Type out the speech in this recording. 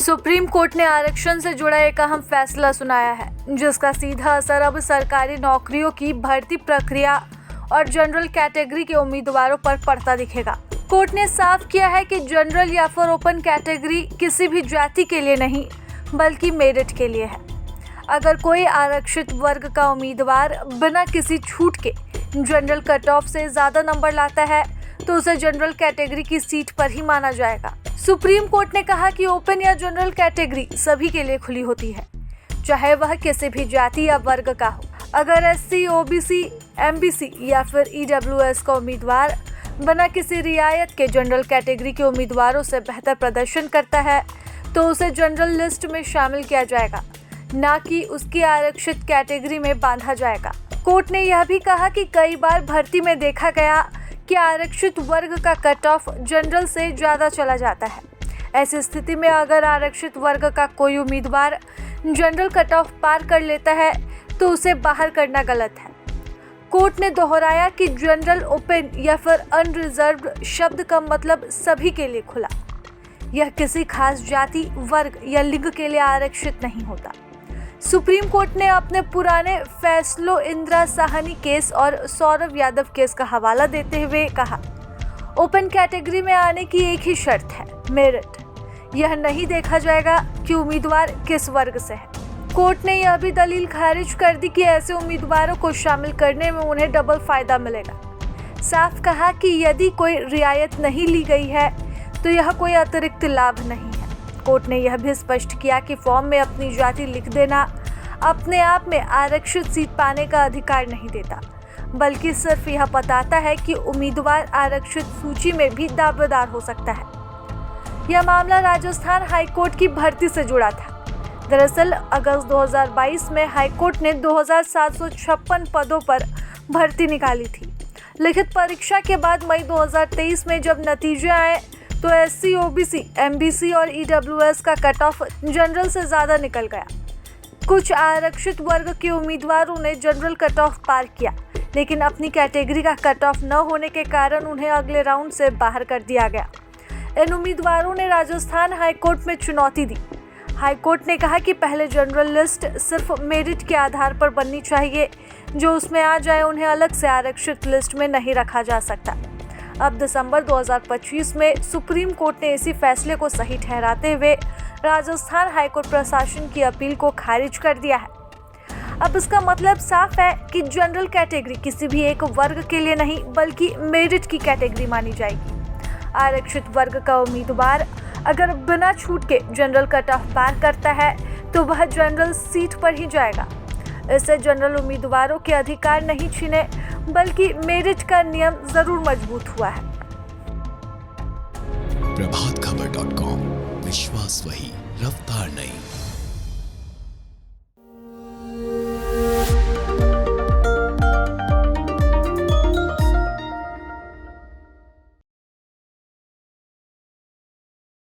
Supreme court ने आरक्षण से जुड़ा एक अहम फैसला सुनाया है, जिसका सीधा असर अब सरकारी नौकरियों की भर्ती प्रक्रिया और जनरल कैटेगरी के उम्मीदवारों पर पड़ता दिखेगा। कोर्ट ने साफ किया है कि जनरल या फिर ओपन कैटेगरी किसी भी जाति के लिए नहीं, बल्कि मेरिट के लिए है। अगर कोई आरक्षित वर्ग का उम्मीदवार बिना किसी छूट के जनरल कट ऑफ से ज़्यादा नंबर लाता है, तो उसे जनरल कैटेगरी की सीट पर ही माना जाएगा। सुप्रीम कोर्ट ने कहा कि ओपन या जनरल कैटेगरी सभी के लिए खुली होती है, चाहे वह किसी भी जाति या वर्ग का हो। अगर एससी, ओबीसी, एमबीसी या फिर ईडब्ल्यूएस का उम्मीदवार बिना किसी रियायत के जनरल कैटेगरी के उम्मीदवारों से बेहतर प्रदर्शन करता है, तो उसे जनरल लिस्ट में शामिल किया जाएगा, न कि उसकी आरक्षित कैटेगरी में बांधा जाएगा। कोर्ट ने यह भी कहा कि कई बार भर्ती में देखा गया कि आरक्षित वर्ग का कट ऑफ जनरल से ज़्यादा चला जाता है। ऐसी स्थिति में अगर आरक्षित वर्ग का कोई उम्मीदवार जनरल कट ऑफ पार कर लेता है, तो उसे बाहर करना गलत है। कोर्ट ने दोहराया कि जनरल, ओपन या फिर अनरिजर्व्ड शब्द का मतलब सभी के लिए खुला। यह किसी खास जाति, वर्ग या लिंग के लिए आरक्षित नहीं होता। सुप्रीम कोर्ट ने अपने पुराने फैसलों इंदिरा साहनी केस और सौरव यादव केस का हवाला देते हुए कहा, ओपन कैटेगरी में आने की एक ही शर्त है, मेरिट। यह नहीं देखा जाएगा कि उम्मीदवार किस वर्ग से है। कोर्ट ने यह भी दलील खारिज कर दी कि ऐसे उम्मीदवारों को शामिल करने में उन्हें डबल फायदा मिलेगा। साफ कहा कि यदि कोई रियायत नहीं ली गई है, तो यह कोई अतिरिक्त लाभ नहीं है। कोर्ट ने यह भी स्पष्ट किया कि फॉर्म में अपनी जाति लिख देना अपने आप में आरक्षित सीट पाने का अधिकार नहीं देता, बल्कि सिर्फ यह बताता है कि उम्मीदवार आरक्षित सूची में भी दावेदार हो सकता है। यह मामला राजस्थान हाईकोर्ट की भर्ती से जुड़ा था। दरअसल अगस्त 2022 में हाईकोर्ट ने 2756 पदों पर भर्ती निकाली थी। लिखित परीक्षा के बाद मई 2023 में जब नतीजे आए, तो एससी, ओबीसी, एमबीसी और ईडब्ल्यूएस का कट ऑफ जनरल से ज़्यादा निकल गया। कुछ आरक्षित वर्ग के उम्मीदवारों ने जनरल कट ऑफ पार किया, लेकिन अपनी कैटेगरी का कट ऑफ न होने के कारण उन्हें अगले राउंड से बाहर कर दिया गया। इन उम्मीदवारों ने राजस्थान हाईकोर्ट में चुनौती दी। हाईकोर्ट ने कहा कि पहले जनरल लिस्ट सिर्फ मेरिट के आधार पर बननी चाहिए, जो उसमें आ जाए उन्हें अलग से आरक्षित लिस्ट में नहीं रखा जा सकता। अब दिसंबर 2025 में सुप्रीम कोर्ट ने इसी फैसले को सही ठहराते हुए राजस्थान हाईकोर्ट प्रशासन की अपील को खारिज कर दिया है। अब इसका मतलब साफ है कि जनरल कैटेगरी किसी भी एक वर्ग के लिए नहीं, बल्कि मेरिट की कैटेगरी मानी जाएगी। आरक्षित वर्ग का उम्मीदवार अगर बिना छूट के जनरल कट ऑफ पार करता है, तो वह जनरल सीट पर ही जाएगा। इससे जनरल उम्मीदवारों के अधिकार नहीं छीने, बल्कि मेरिट का नियम जरूर मजबूत हुआ है। प्रभातखबर.com, विश्वास वही, रफ्तार नहीं।